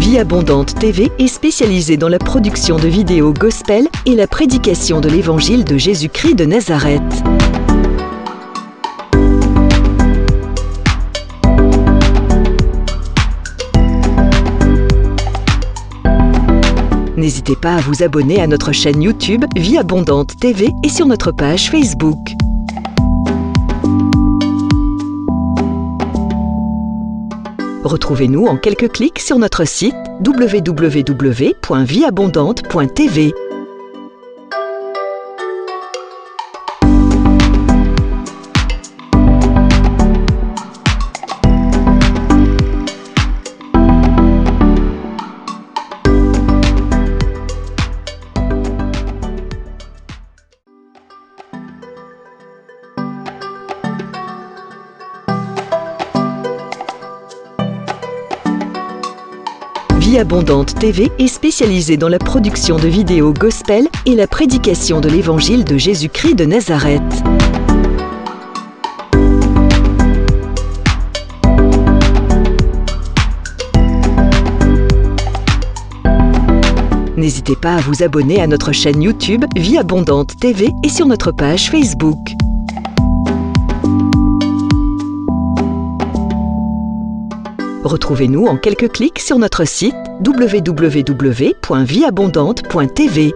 Vie Abondante TV est spécialisée dans la production de vidéos gospel et la prédication de l'évangile de Jésus-Christ de Nazareth. N'hésitez pas à vous abonner à notre chaîne YouTube Vie Abondante TV et sur notre page Facebook. Retrouvez-nous en quelques clics sur notre site www.vieabondante.tv. Vie Abondante TV est spécialisée dans la production de vidéos gospel et la prédication de l'évangile de Jésus-Christ de Nazareth. N'hésitez pas à vous abonner à notre chaîne YouTube Vie Abondante TV et sur notre page Facebook. Retrouvez-nous en quelques clics sur notre site www.vieabondante.tv.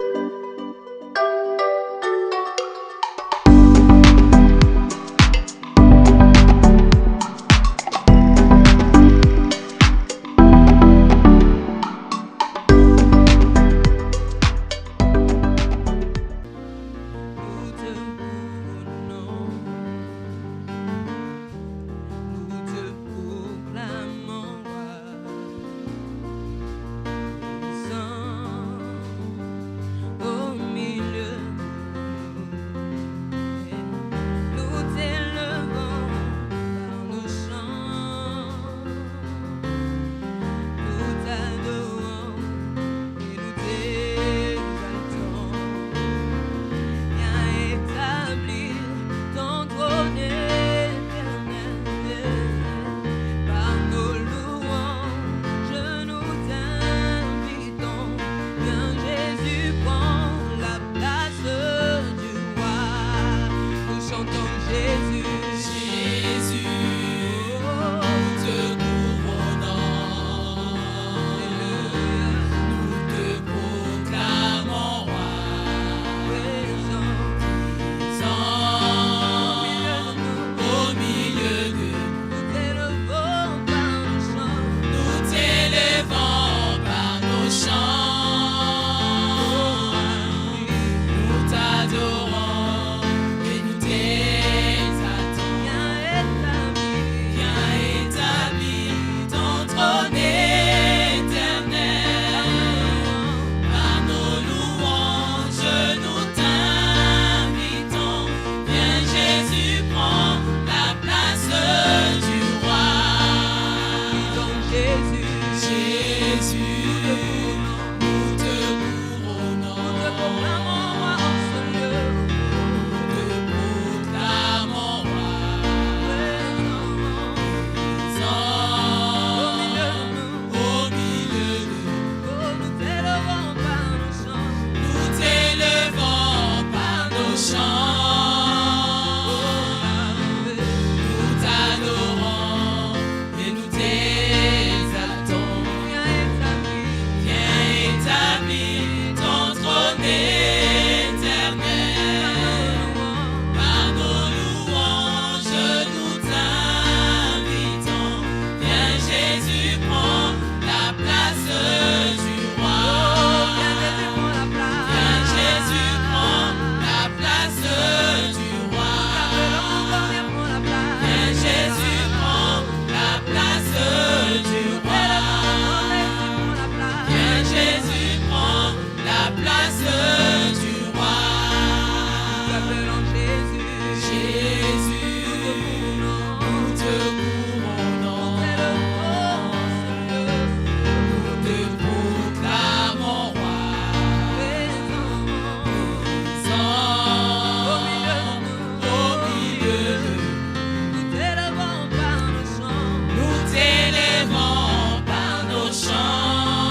Nous t'élèvons par nos chants.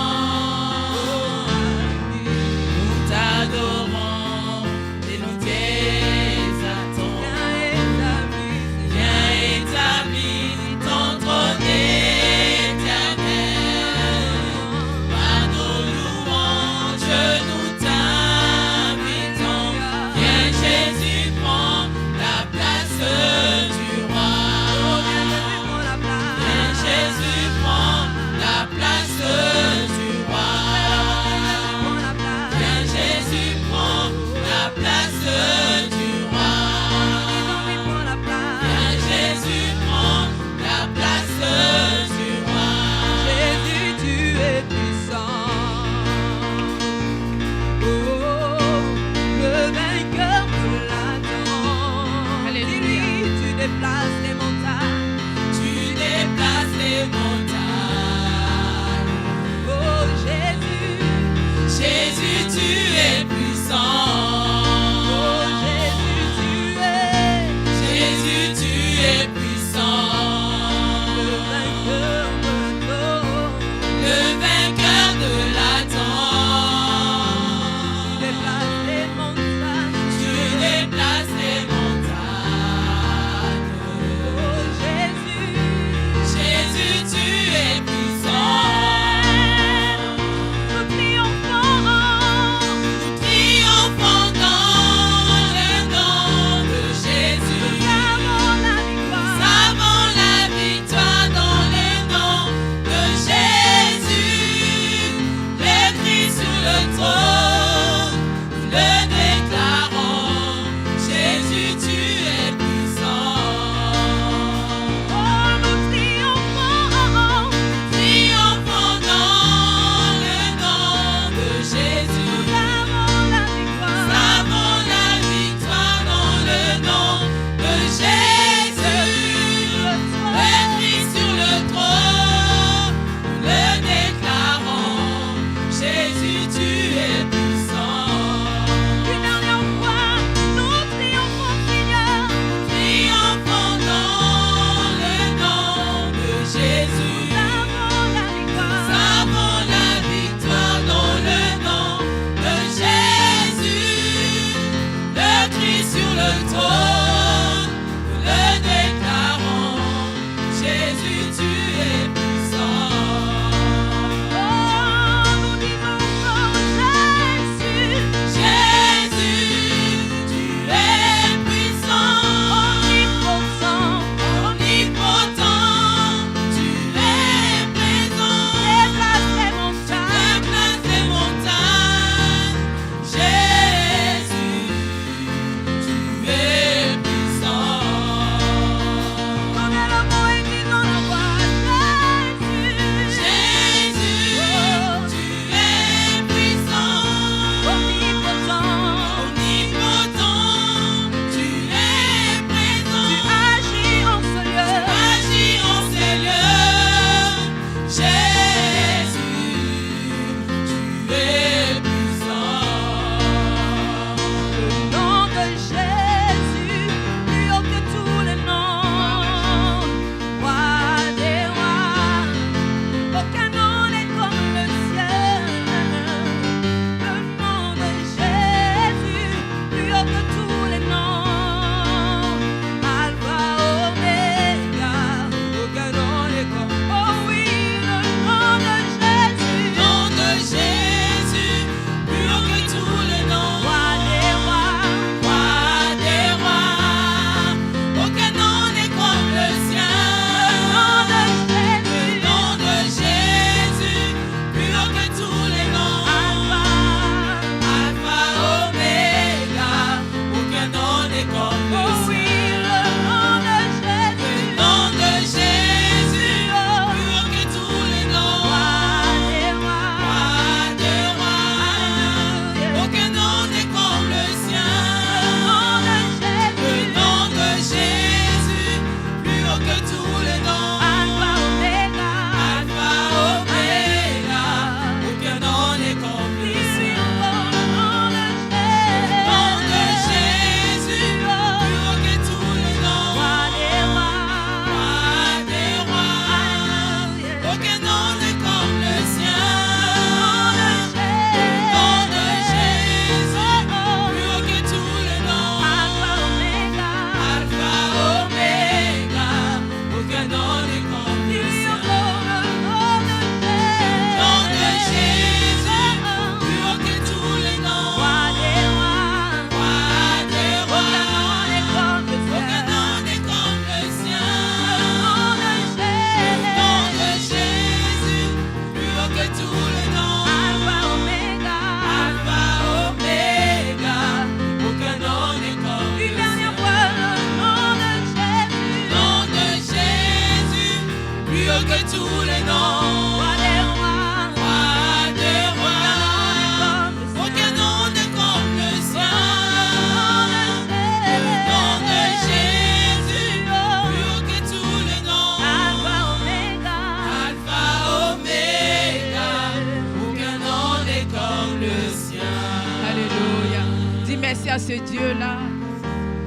ce Dieu-là,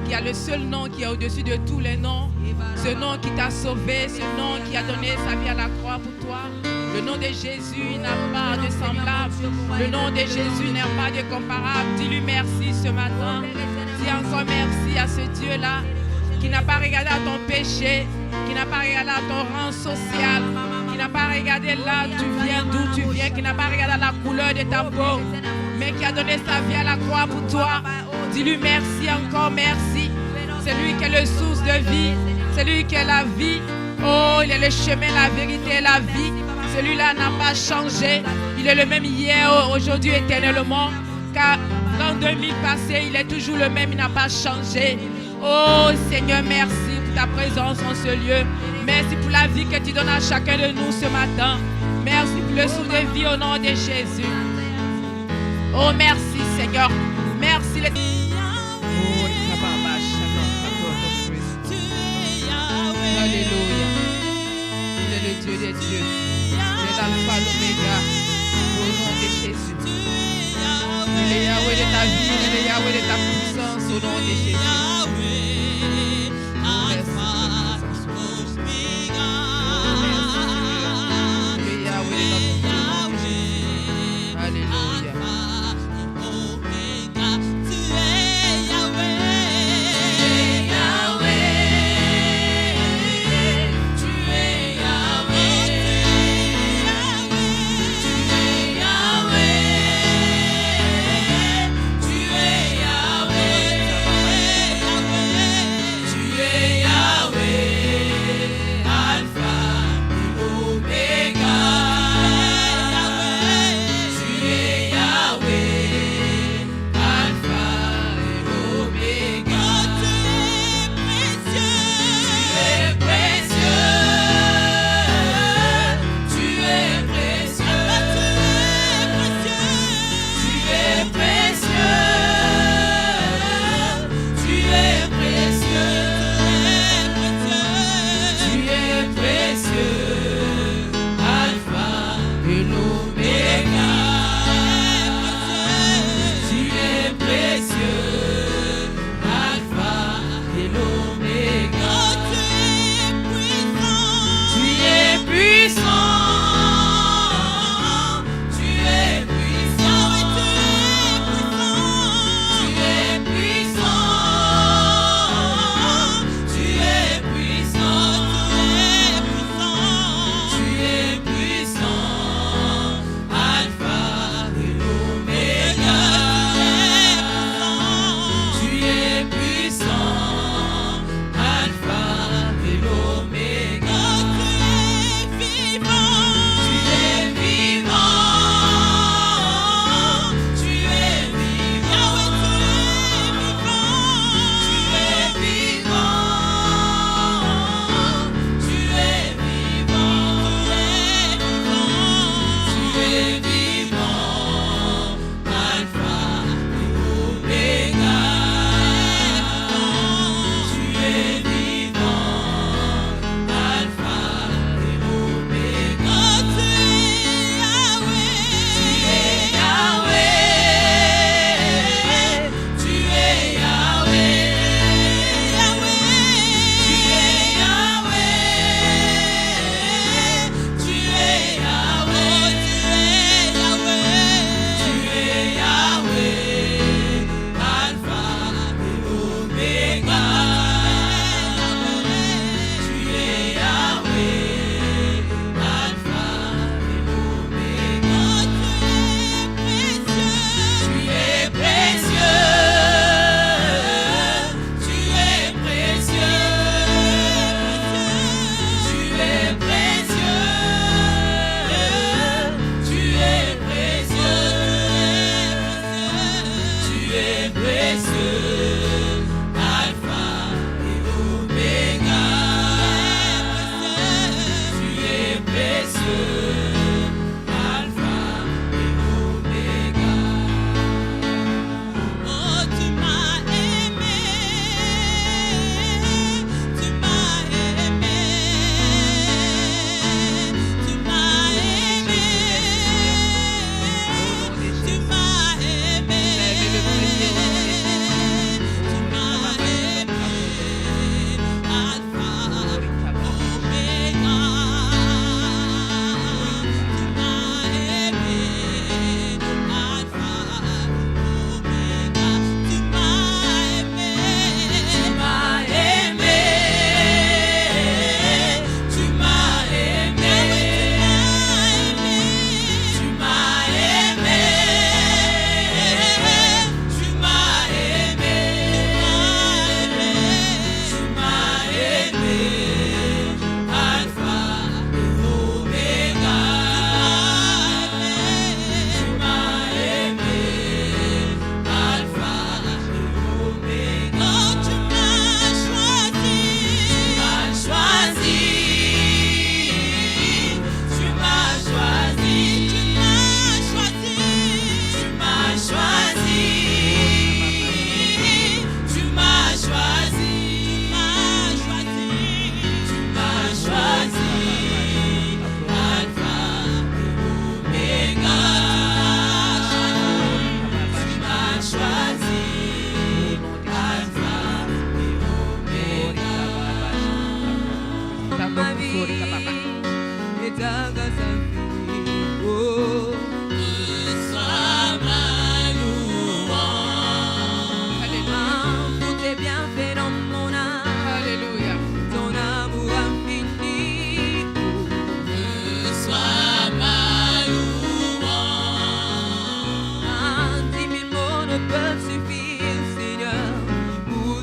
qui a le seul nom qui est au-dessus de tous les noms. Ce nom qui t'a sauvé, ce nom qui a donné sa vie à la croix pour toi. Le nom de Jésus n'a pas de semblable. Le nom de Jésus n'a pas de comparable. Dis-lui merci ce matin. Dis encore merci à ce Dieu-là qui n'a pas regardé à ton péché, qui n'a pas regardé à ton rang social, qui n'a pas regardé là où tu viens, d'où tu viens, qui n'a pas regardé à la couleur de ta peau, mais qui a donné sa vie à la croix pour toi. Dis-lui merci, encore merci. C'est lui qui est le source de vie. C'est lui qui est la vie. Oh, il est le chemin, la vérité et la vie. Celui-là n'a pas changé. Il est le même hier, aujourd'hui, éternellement. Car dans 2000 passés, il est toujours le même, il n'a pas changé. Oh Seigneur, merci pour ta présence en ce lieu. Merci pour la vie que tu donnes à chacun de nous ce matin. Merci pour le souffle de vie au nom de Jésus. Oh merci Seigneur. Merci les... Alléluia. Il est le Dieu des dieux. Il est l'alpha, l'oméga. Au nom de Jésus. Il est Yahweh de ta vie. Il est Yahweh de ta puissance. Au nom de Jésus.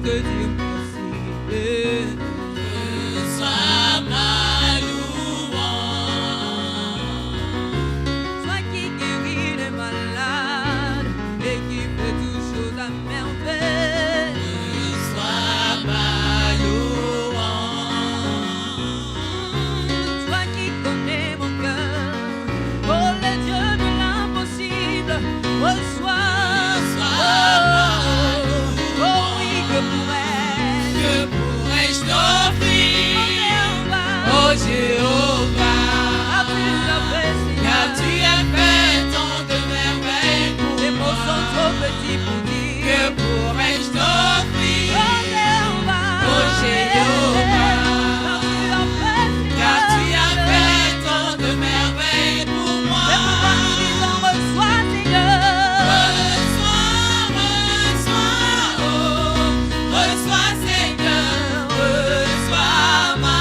te dire merci. Reçois ma louange. Toi qui guéris les malades et qui fait toutes choses à merveille. Reçois ma louange. Toi qui connais mon cœur, oh le Dieu de l'impossible, reçois. Oh Jéhovah, car tu as fait tant de merveilles pour moi. Les mots sont trop petits pour dire. Que pourrais-je t'offrir? Oh Jéhovah, car tu as fait tant de merveilles pour moi. Et pourquoi nous disons reçois Seigneur? Reçois Seigneur, reçois ma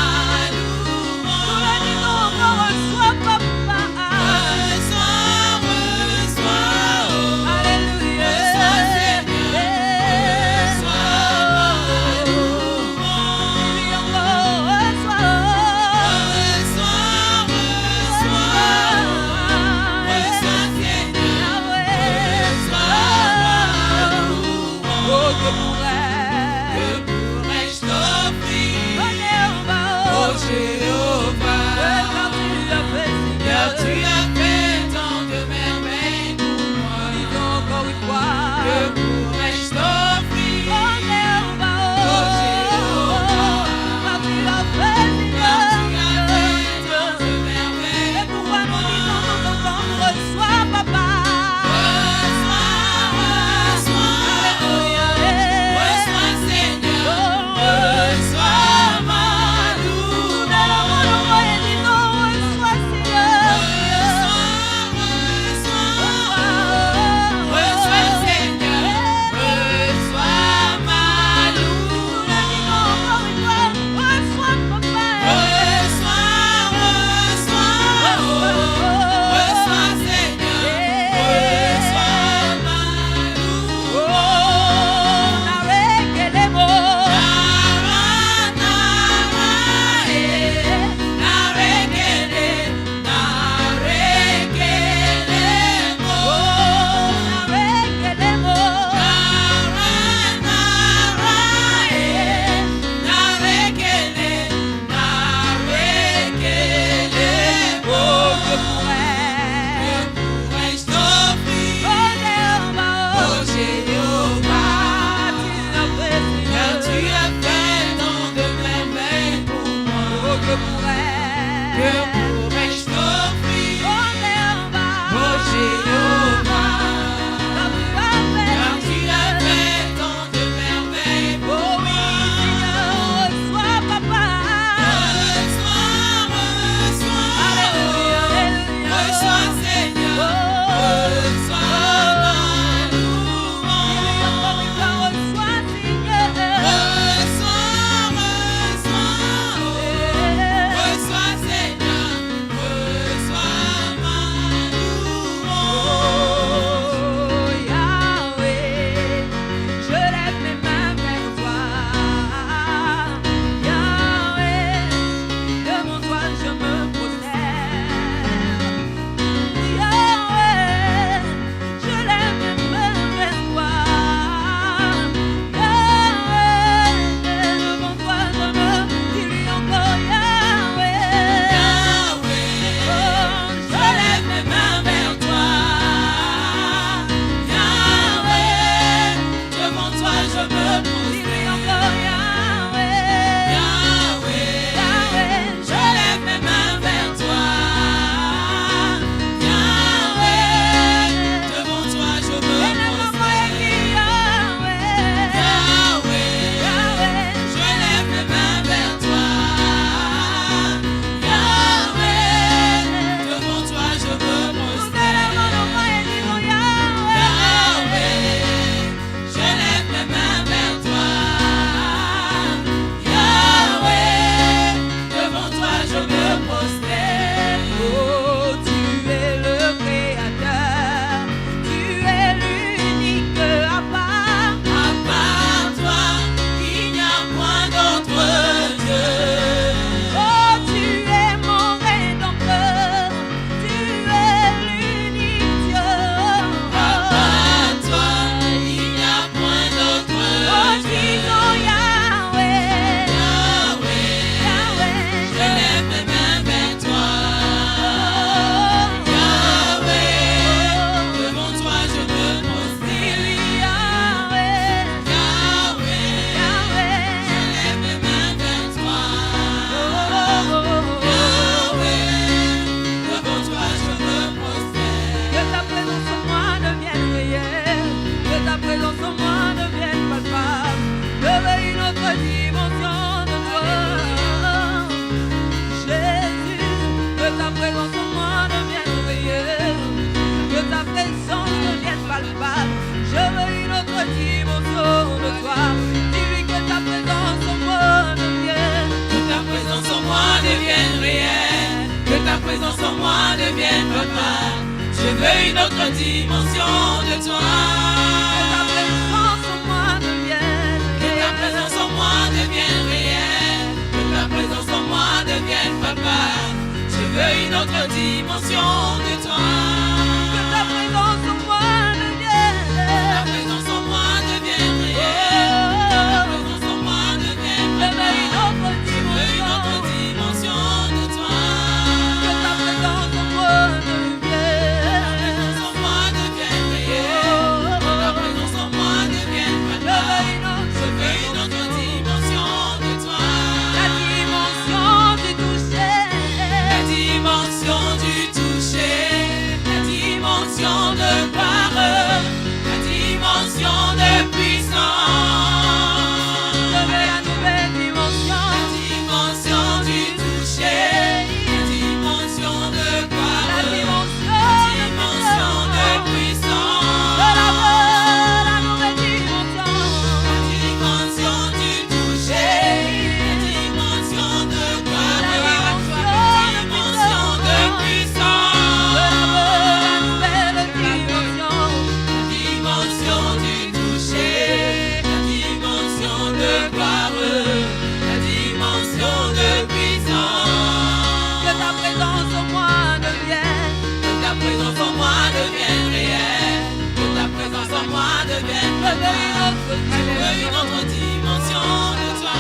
présence en moi devienne papa. Je veux une autre dimension de toi. Que ta présence en moi devienne réelle. Que ta présence en moi devienne papa. Je veux une autre dimension de toi. Que ta présence en moi devienne. Que ta présence en moi devienne réelle. Que ta présence en moi devienne papa. Je veux une autre dimension de toi. Que ta présence en moi devienne. Que ta présence en moi devienne réelle. Que ta présence en moi devienne papa. Je veux une autre dimension de toi. La dimension du toucher. La dimension du toucher. La dimension de gloire. La dimension de puissance. Je veux la nouvelle dimension. La dimension du toucher. La dimension de gloire. La dimension de puissance. Je la veux, la nouvelle dimension. La dimension du toucher. La dimension de gloire. La dimension de puissance. Je la veux, la nouvelle dimension. La dimension du toucher. La dimension de gloire. La dimension de puissance. Que ta présence en moi devienne. Que ta présence en moi devienne réelle. Que ta présence en moi devienne réelle. Je veux une autre dimension de toi.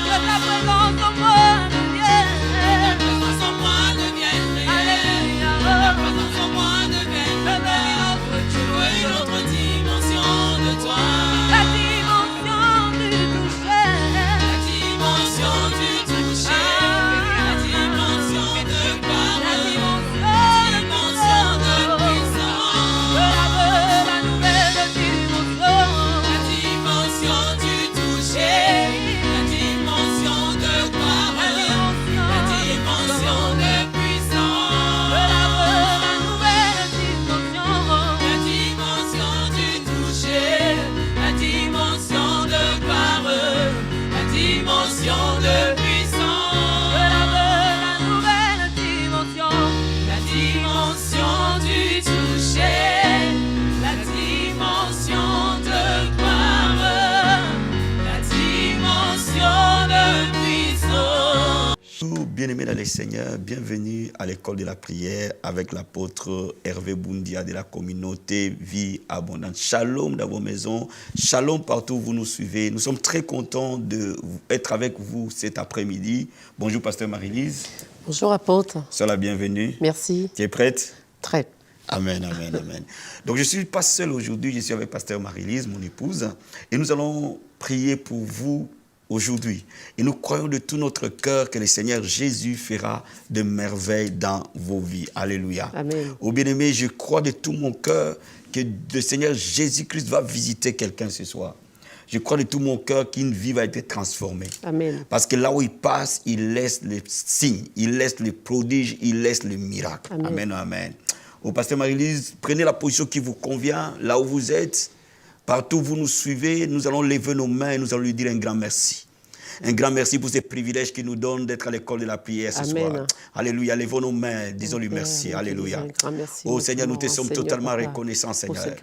Que ta présence en moi devienne. Que ta présence en moi devienne réelle. Que ta présence en moi devienne réelle. Je veux une autre dimension de toi. La dimension du toucher. La dimension du toucher. La dimension de gloire. La dimension de puissance. Je la veux, la nouvelle dimension. La dimension du toucher. La dimension de gloire. La dimension de puissance. Je la veux, la nouvelle dimension. La dimension du toucher. La dimension de gloire. La dimension de puissance. Je la veux, la nouvelle dimension. La dimension du toucher. La dimension de gloire. La dimension de puissance. Bonjour, bien-aimés dans les Seigneurs, bienvenue à l'école de la prière avec l'apôtre Hervé Boundia de la communauté Vie Abondante. Shalom dans vos maisons, shalom partout où vous nous suivez. Nous sommes très contents d'être avec vous cet après-midi. Bonjour, pasteur Marie-Lise. Bonjour apôtre. Sois la bienvenue. Merci. Tu es prête? Très. Amen, amen, amen. Donc je ne suis pas seul aujourd'hui, je suis avec pasteur Marie-Lise, mon épouse, et nous allons prier pour vous aujourd'hui. Et nous croyons de tout notre cœur que le Seigneur Jésus fera de merveilles dans vos vies. Alléluia. Amen. Ô bien-aimé, je crois de tout mon cœur que le Seigneur Jésus-Christ va visiter quelqu'un ce soir. Je crois de tout mon cœur qu'une vie va être transformée. Amen. Parce que là où il passe, il laisse les signes, il laisse les prodiges, il laisse les miracles. Amen. Amen, amen. Au pasteur Marie-Lise, prenez la position qui vous convient, là où vous êtes. Partout où vous nous suivez, nous allons lever nos mains et nous allons lui dire un grand merci. Un grand merci pour ces privilèges qu'il nous donne d'être à l'école de la prière ce Amen. soir. Alléluia. Levons nos mains, disons-lui merci. Alléluia. Oh Seigneur, nous te sommes totalement reconnaissants, Seigneur.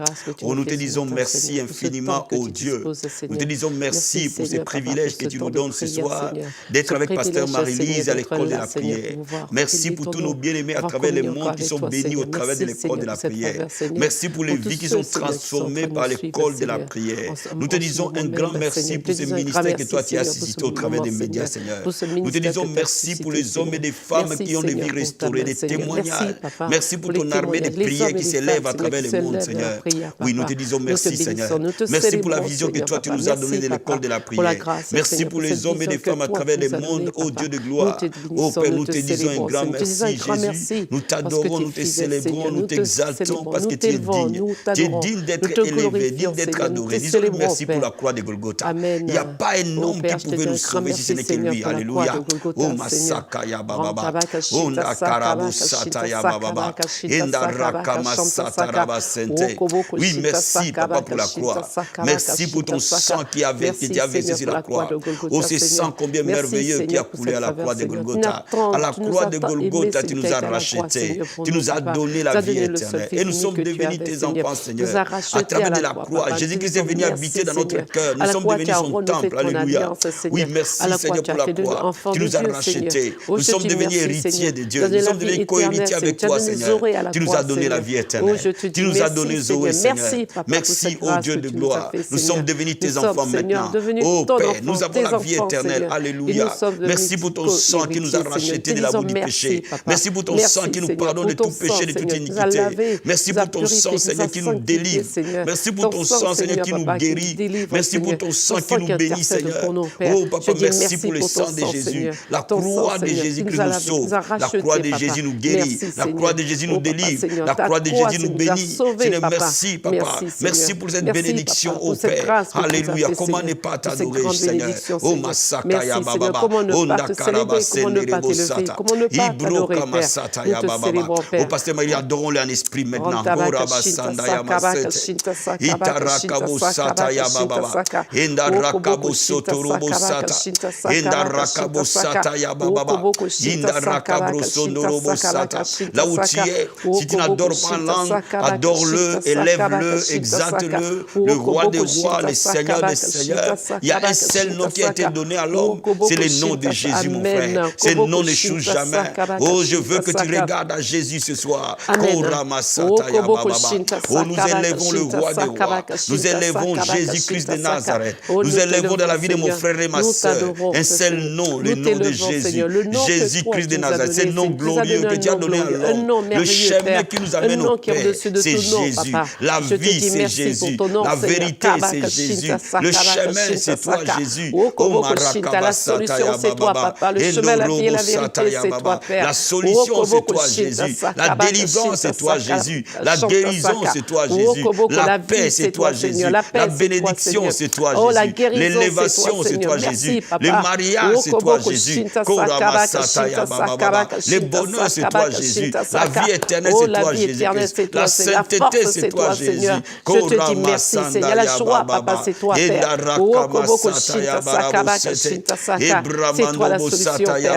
Oh, nous te disons merci infiniment, oh Dieu. Nous te disons merci pour ces privilèges que tu nous donnes ce soir, d'être avec pasteur Marie-Lise à l'école de la prière. Merci pour tous nos bien-aimés à travers le monde qui sont bénis au travers de l'école de la prière. Merci pour les vies qui sont transformées par l'école de la prière. Nous te disons un grand merci pour ce ministère que toi tu as suscité au travers des médias, Seigneur. Nous te disons merci pour les hommes et les femmes qui ont des vies restaurées, des témoignages. Merci pour ton armée de prières qui s'élève à travers le monde, Seigneur. Oui, nous te disons merci, Seigneur. Merci pour la vision que toi tu nous as donnée de l'école de la prière. Merci pour les hommes et les femmes à travers le monde, ô Dieu de gloire. Ô Père, nous te disons un grand merci, Jésus. Nous t'adorons, nous te célébrons, nous t'exaltons parce que tu es digne. Tu es digne d'être élevé, digne d'être adoré. Disons merci pour la croix de Golgotha. Il n'y a pas un homme qui pouvait nous sauver si ce n'est que lui. Alléluia. Oh, Masaka ya Baba. Oh, Nakarabu Sata ya Baba. Enda Rakama Sata Raba Sente. Oui, merci, Papa, pour la croix. Merci pour ton sang qui a versé sur la croix. Oh, ce sang combien merveilleux qui a coulé à la croix de Golgotha. À la croix de Golgotha, tu nous as rachetés. Tu nous as donné la vie éternelle. Et nous sommes devenus tes enfants, Seigneur. À travers de la croix, Jésus-Christ est venu habiter dans notre cœur. Nous sommes devenus son temple. Alléluia. Oui, merci, Seigneur, pour la croix. Tu nous as rachetés. Nous sommes devenus héritiers de Dieu. Nous sommes devenus co-héritiers avec toi, Seigneur. Tu nous as donné la vie éternelle. Tu nous as donné Zoé, Seigneur. Merci, ô Dieu de gloire. Nous sommes devenus tes enfants maintenant. Oh Père, nous avons la vie éternelle. Alléluia. Merci pour ton sang qui nous a rachetés de la boue du péché. Merci pour ton sang qui nous pardonne de tout péché, de toute iniquité. Merci pour ton sang, Seigneur, qui nous délivre. Merci pour ton sang, Seigneur, qui nous guérit. Merci pour ton sang qui nous bénit, Seigneur. Oh Papa, merci pour le sang de Jésus. La croix de Jésus-Christ nous sauve. La croix de Jésus nous guérit. La croix de Jésus nous délivre. La croix de Jésus nous bénit. Seigneur, merci, Papa. Merci pour cette bénédiction, oh Père. Alléluia. Comment ne pas t'adorer, Seigneur? Oh Masaka ya Baba. Oh Nakaraba Senderebo Sata. Ibro Kamasata ya Baba. Oh Pasteur Marie, adorons-le en esprit maintenant. Oh Rabasanda ya Masete. Itarakabo Sata ya Baba. Enda Rakabo Sotorobo Sata. Enda Rakabo Sata ya Baba. Inda Rakabo Sondorobo Sata. Là où tu es, si tu n'adores pas en langue, adore-le, élève-le, exalte-le. Le roi des rois, le Seigneur des seigneurs. Il y a un seul nom qui a été donné à l'homme, c'est le nom de Jésus, mon frère. Ce nom n'échoue jamais. Oh, je veux que tu regardes à Jésus ce soir. Oh, nous élèvons le roi des rois. Nous élèvons Jésus-Christ de Nazareth. Nous élèvons dans la vie de mon frère et ma soeur un seul nom, le nom de Jésus. Jésus-Christ de Nazareth. C'est le nom glorieux que tu as donné à l'homme. Le chemin qui nous amène au Père, c'est Jésus. La vie, c'est Jésus. La vérité, c'est Jésus. Le chemin, c'est toi, Jésus. La solution, c'est toi, Papa. Le chemin, la vie et la vérité, c'est toi, Père. La solution, c'est toi, Jésus. La délivrance, c'est toi, Jésus. La guérison, c'est toi, Jésus. La paix, c'est toi, Jésus. La bénédiction, c'est toi, Jésus. L'élévation, c'est toi, Jésus. Le mariage, c'est toi, Jésus. Le bonheur, c'est toi, Jésus. La vie éternelle, c'est toi, Jésus. La sainteté, c'est toi, Jésus. Je te dis merci, Seigneur. La joie, Papa, c'est toi, Père. C'est toi la solution, Père.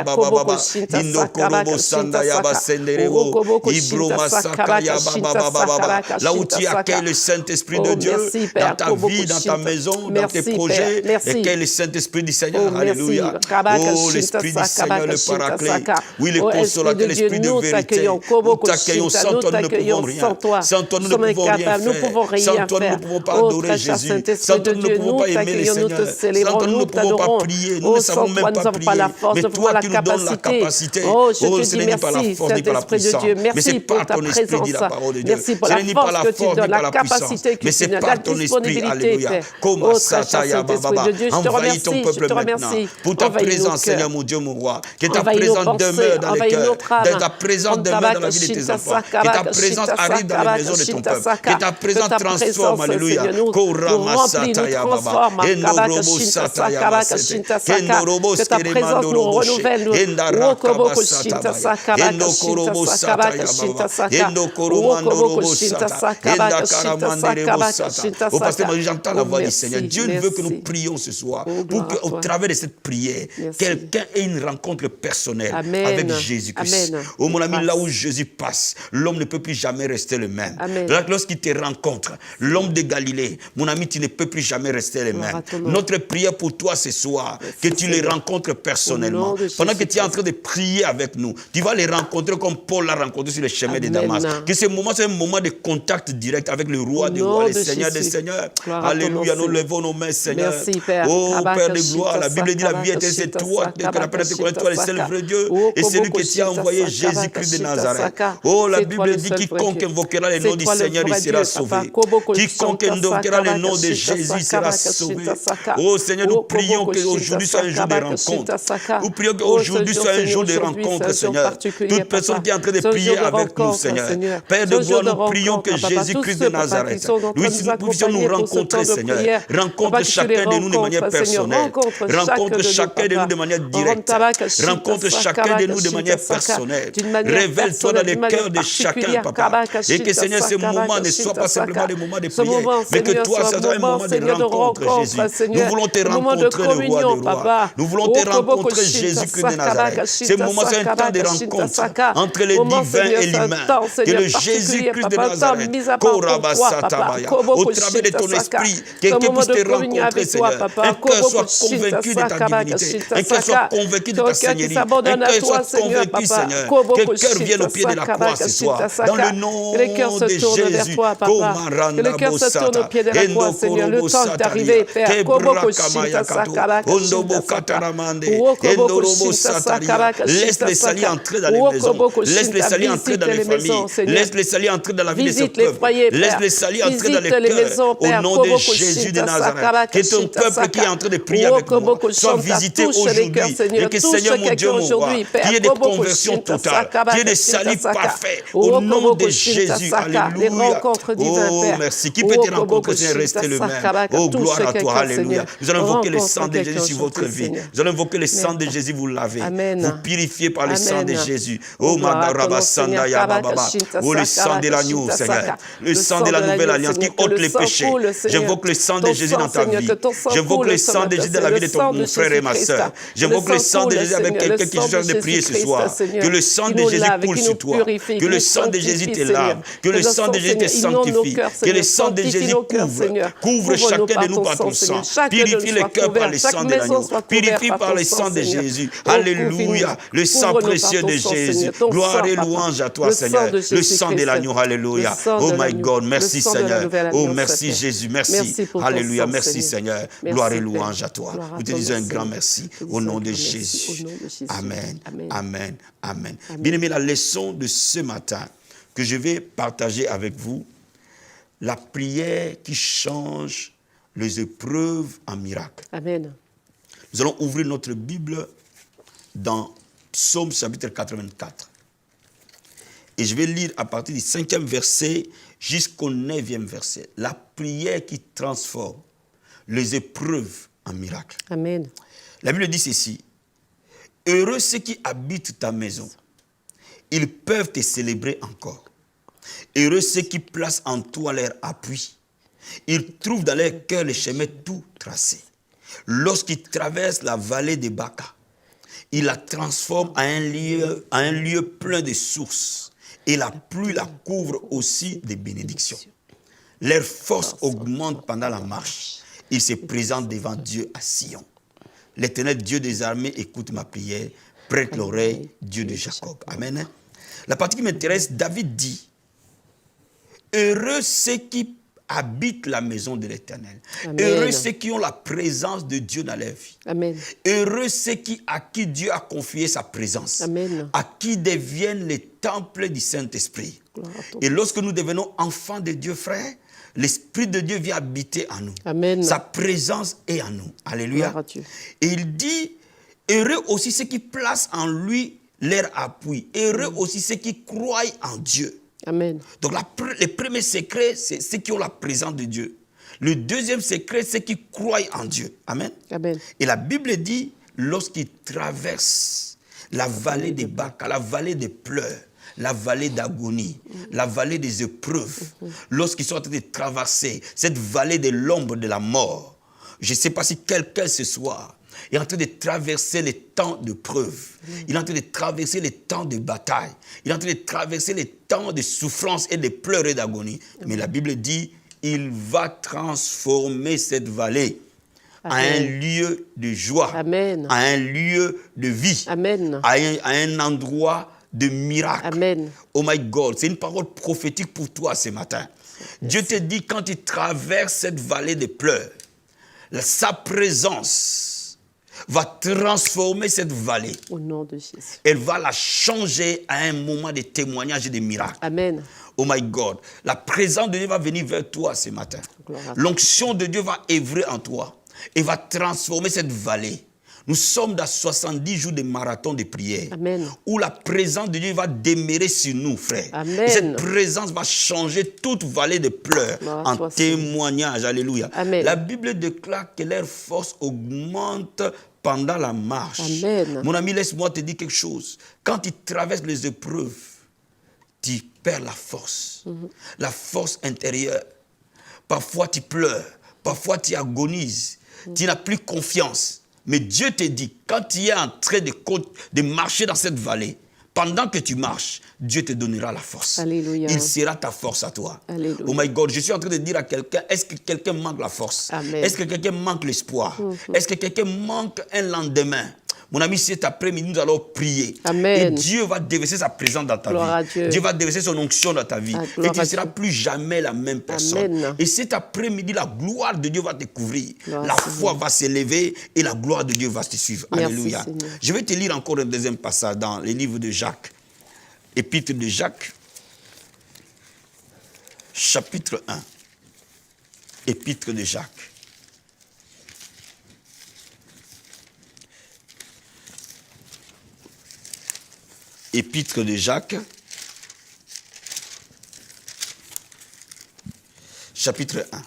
Là où tu accueilles le Saint-Esprit de Dieu, dans ta vie, dans ta maison, dans tes projets, accueille le Saint-Esprit du Seigneur. Alléluia. Oh, l'Esprit du Seigneur, le Paraclet. Oui, le consolateur, l'Esprit de vérité. Nous t'accueillons. Sans toi, nous ne pouvons rien. Sans toi, nous ne pouvons rien faire. Sans toi, nous ne pouvons pas adorer Jésus. Sans toi, nous ne pouvons pas aimer le Seigneur. Sans toi, nous ne pouvons pas prier. Nous ne savons même pas prier. Mais toi qui nous donnes la capacité. Oh, ce n'est pas la force ni pas la puissance. Mais c'est par ton esprit, dit la parole de Dieu. Ce n'est pas la force ni pas la puissance. Mais c'est par ton esprit. Alléluia. Comme Sataya Baba. Envahis ton peuple maintenant. Pour ta présence, Seigneur mon Dieu, mon roi. Que ta présence demeure dans les cœurs. Que ta présence demeure dans la vie de tes enfants. Que ta présence arrive dans les maisons de ton peuple. Que ta présence transforme. Alléluia. Korama Sataya Baba. Enorobo Sataya Baba. Enorobo Skeremando Robo. Endaraka Sataya. Endokorobo Sataya Baba. Endokoromando Robo Sataya. Endakaramander Robo Sataya. Au pasteur, j'entends la voix du Seigneur. Dieu veut que nous prions ce soir pour qu'au travers de cette prière, quelqu'un ait une rencontre personnelle avec Jésus-Christ. Oh mon ami, là où Jésus passe, l'homme ne peut plus jamais rester le même. Lorsqu'il te rencontre, l'homme de Galilée, mon ami, tu ne peux plus jamais rester le même. Notre prière pour toi ce soir, que tu les rencontres personnellement. Pendant que tu es en train de prier avec nous, tu vas les rencontrer comme Paul l'a rencontré sur le chemin de Damas. Que ce moment, c'est un moment de contact direct avec le roi des rois, le Seigneur des seigneurs. Alléluia, nous levons nos mains, Seigneur. Merci, Père. Oh, Père de gloire, la Bible dit la vie éternelle, c'est toi, que l'appel te connaît, toi, le seul vrai Dieu, et celui que tu as envoyé, Jésus-Christ de Nazareth. Oh, la Bible dit quiconque invoquera le nom du Seigneur, il sera sauvé. Quiconque invoquera le nom de Jésus sera sauvé. Oh, Seigneur, nous prions qu'aujourd'hui soit un jour de rencontre. Nous prions qu'aujourd'hui soit un jour de rencontre, Seigneur. Toute personne qui est en train de prier avec nous, Seigneur. Père de gloire, nous prions que Jésus-Christ de Nazareth, nous puissions nous rencontrer, Seigneur. Rencontre chacun de nous de manière personnelle. Rencontre chacun de nous de manière directe. Rencontre chacun de nous de manière personnelle. Révèle-toi dans les cœurs de chacun, papa. Et que, Seigneur, ce moment ne soit pas simplement des moments de prière, mais que toi, ça soit un moment de rencontre, Jésus. Nous voulons te rencontrer, le roi des rois. Nous voulons te rencontrer, Jésus-Christ de Nazareth. Ce moment, c'est un temps de rencontre entre les divins et l'humain. Que le Jésus-Christ de Nazareth, au travers de ton esprit, quelqu'un puisse te rencontrer, Seigneur. Un cœur soit convaincu de ta divinité. Un cœur soit convaincu de ta seigneurie. Un cœur soit convaincu, Seigneur. Que le cœur vienne au pied de la croix ce soir. Dans le nom de Jésus. Que le cœur se tourne au pied de la croix, Seigneur. Le temps d'arriver, Père. Laisse les salis entrer dans les maisons. Laisse les salis entrer dans les familles. Laisse les salis entrer dans la vie de ce peuple. Laisse les salis entrer dans les cœurs. Au nom de Jésus de Nazareth. Que ton peuple qui est en train de prier avec moi soit visité aujourd'hui. Et que, Seigneur mon Dieu, mon roi, qu'il y ait des conversions totales, qu'il y ait des salis parfaits. Au nom de Jésus. Alléluia. Oh, merci. Qui peut te rencontrer, Seigneur, rester le même. Oh, gloire à toi. Alléluia. Nous allons invoquer le sang de Jésus sur votre vie. Nous allons invoquer le sang de Jésus, vous lavez. Vous purifiez par le sang de Jésus. Oh, Madarabasanda Yababa. Oh, le sang de l'agneau, Seigneur. Le sang de la nouvelle alliance qui ôte les péchés. J'invoque le sang de Jésus dans ta vie. J'invoque le sang de Jésus dans la vie de ton frère et ma soeur. J'invoque le sang de Jésus avec quelqu'un qui cherche de prier ce soir. Que le sang de Jésus coule sur toi. Que le sang de Jésus te lave. Que le sang de Jésus te sanctifie. Que le sang de Jésus couvre chacun de nous par ton sang. Purifie le cœur par le sang de l'agneau. Purifie par le sang de Jésus. Alléluia. Le sang précieux de Jésus. Gloire et louange à toi, Seigneur. Le sang de l'agneau. Alléluia. Oh my God. Merci, Seigneur. Oh, merci, Jésus. Merci. Alléluia. Merci, Seigneur. Gloire et louange à toi. Nous te disons un grand merci au nom de Jésus. Amen. Amen. Amen. Bien-aimés, la leçon de ce matin que je vais partager avec vous, la prière qui change les épreuves en miracle. Amen. Nous allons ouvrir notre Bible dans Psaume chapitre 84. Et je vais lire à partir du 5e verset jusqu'au 9e verset. La prière qui transforme les épreuves en miracle. Amen. La Bible dit ceci. Heureux ceux qui habitent ta maison. Ils peuvent te célébrer encore. Heureux ceux qui placent en toi leur appui. Ils trouvent dans leur cœur le chemin tout tracé. Lorsqu'ils traversent la vallée de Baca, ils la transforment en un lieu plein de sources. Et la pluie la couvre aussi de bénédictions. Leur force augmente pendant la marche. Ils se présentent devant Dieu à Sion. L'Éternel Dieu des armées écoute ma prière. Prête l'oreille, Dieu de Jacob. Amen. La partie qui m'intéresse, David dit, heureux ceux qui habitent la maison de l'Éternel. Heureux ceux qui ont la présence de Dieu dans leur vie. Amen. Heureux ceux à qui Dieu a confié sa présence. Amen. À qui deviennent les temples du Saint-Esprit. Et lorsque nous devenons enfants de Dieu, frère, l'Esprit de Dieu vient habiter en nous. Amen. Sa présence est en nous. Alléluia. Et il dit, heureux aussi ceux qui placent en lui leur appui. Heureux aussi ceux qui croient en Dieu. Amen. Donc le premier secret, c'est ceux qui ont la présence de Dieu. Le deuxième secret, c'est ceux qui croient en Dieu. Amen. Amen. Et la Bible dit, lorsqu'ils traversent la vallée des Baca, la vallée des pleurs, la vallée d'agonie, la vallée des épreuves, lorsqu'ils sont en train de traverser cette vallée de l'ombre de la mort, je ne sais pas si quelqu'un ce soir est en train de traverser les temps de preuve, il est en train de traverser les temps de bataille, il est en train de traverser les temps de souffrance et de pleurs et d'agonie. Mais la Bible dit, il va transformer cette vallée à un lieu de joie, Amen. À un lieu de vie, Amen. À un endroit de miracle. Amen. Oh my God, c'est une parole prophétique pour toi ce matin. Dieu te dit, quand tu traverses cette vallée de pleurs, sa présence va transformer cette vallée. Au nom de Jésus. Elle va la changer à un moment de témoignage et de miracle. Amen. Oh my God, la présence de Dieu va venir vers toi ce matin. L'onction de Dieu va œuvrer en toi et va transformer cette vallée. Nous sommes dans 70 jours de marathon de prière. Amen. Où la présence de Dieu va demeurer sur nous, frères. Amen. Et cette présence va changer toute vallée de pleurs en témoignage. Alléluia. Amen. La Bible déclare que leur force augmente pendant la marche. Amen. Mon ami, laisse-moi te dire quelque chose. Quand tu traverses les épreuves, tu perds la force. La force intérieure. Parfois tu pleures. Parfois tu agonises. Tu n'as plus confiance. Mais Dieu te dit, quand tu es en train de marcher dans cette vallée, pendant que tu marches, Dieu te donnera la force. Alléluia. Il sera ta force à toi. Alléluia. Oh my God, je suis en train de dire à quelqu'un, est-ce que quelqu'un manque la force? Amen. Est-ce que quelqu'un manque l'espoir? Est-ce que quelqu'un manque un lendemain? Mon ami, cet après-midi, nous allons prier. Amen. Et Dieu va déverser sa présence dans ta Gloire vie. à Dieu. Dieu va déverser son onction dans ta vie. Et tu ne seras plus jamais la même personne. Amen. Et cet après-midi, la gloire de Dieu va te couvrir. Gloire La Seigneur. foi va s'élever et la gloire de Dieu va te suivre. Merci, Alléluia. Seigneur. Je vais te lire encore un deuxième passage dans le livre de Jacques. Épître de Jacques, chapitre 1. Épître de Jacques. Épître de Jacques, chapitre 1.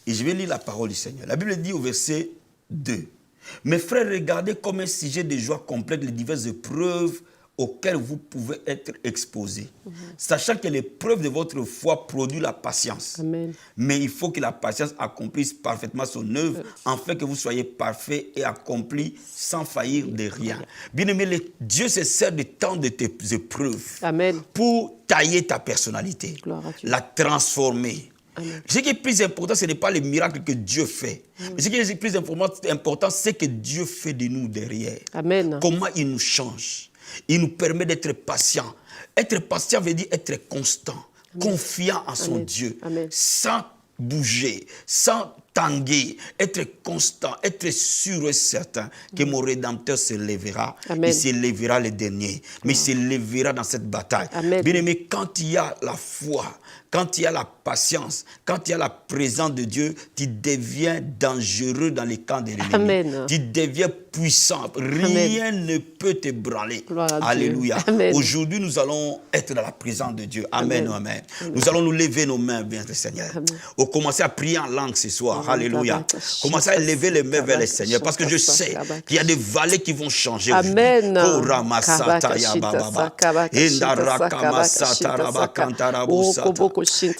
Et je vais lire la parole du Seigneur. La Bible dit au verset 2. « Mes frères, regardez comme un sujet de joie complète les diverses épreuves auxquelles vous pouvez être exposés, sachant que l'épreuve de votre foi produit la patience. Amen. Mais il faut que la patience accomplisse parfaitement son œuvre, afin que vous soyez parfaits et accomplis sans faillir de rien. » Bien-aimé, Dieu se sert de temps de tes épreuves Amen. pour tailler ta personnalité, Gloire à Dieu. la transformer. Amen. Ce qui est plus important, ce n'est pas les miracles que Dieu fait. Mais ce qui est plus important, c'est que Dieu fait de nous derrière. Amen. Comment il nous change. Il nous permet d'être patients. Être patient veut dire être constant, confiant en son Amen. Dieu, Amen. sans bouger, sans tanguer, être constant, être sûr et certain que mon Rédempteur se lèvera. Amen. Il se lèvera le dernier, mais il se lèvera dans cette bataille. Amen. Bien aimé, quand il y a la foi, quand il y a la patience, quand il y a la présence de Dieu, tu deviens dangereux dans les camps de l'ennemi. Amen. Tu deviens puissant. Rien ne peut te branler. Gloire à Dieu. Alléluia. Amen. Aujourd'hui, nous allons être dans la présence de Dieu. Amen. Amen. Amen. Nous allons nous lever nos mains, bien Seigneur. Amen. On commencer à prier en langue ce soir. Amen. Alléluia. Commencez à élever les mains vers le Seigneur. Parce que je sais qu'il y a des vallées qui vont changer. Amen. Oh, Ramasata ya Baba. Indara Kamasata Rabakantarabusa.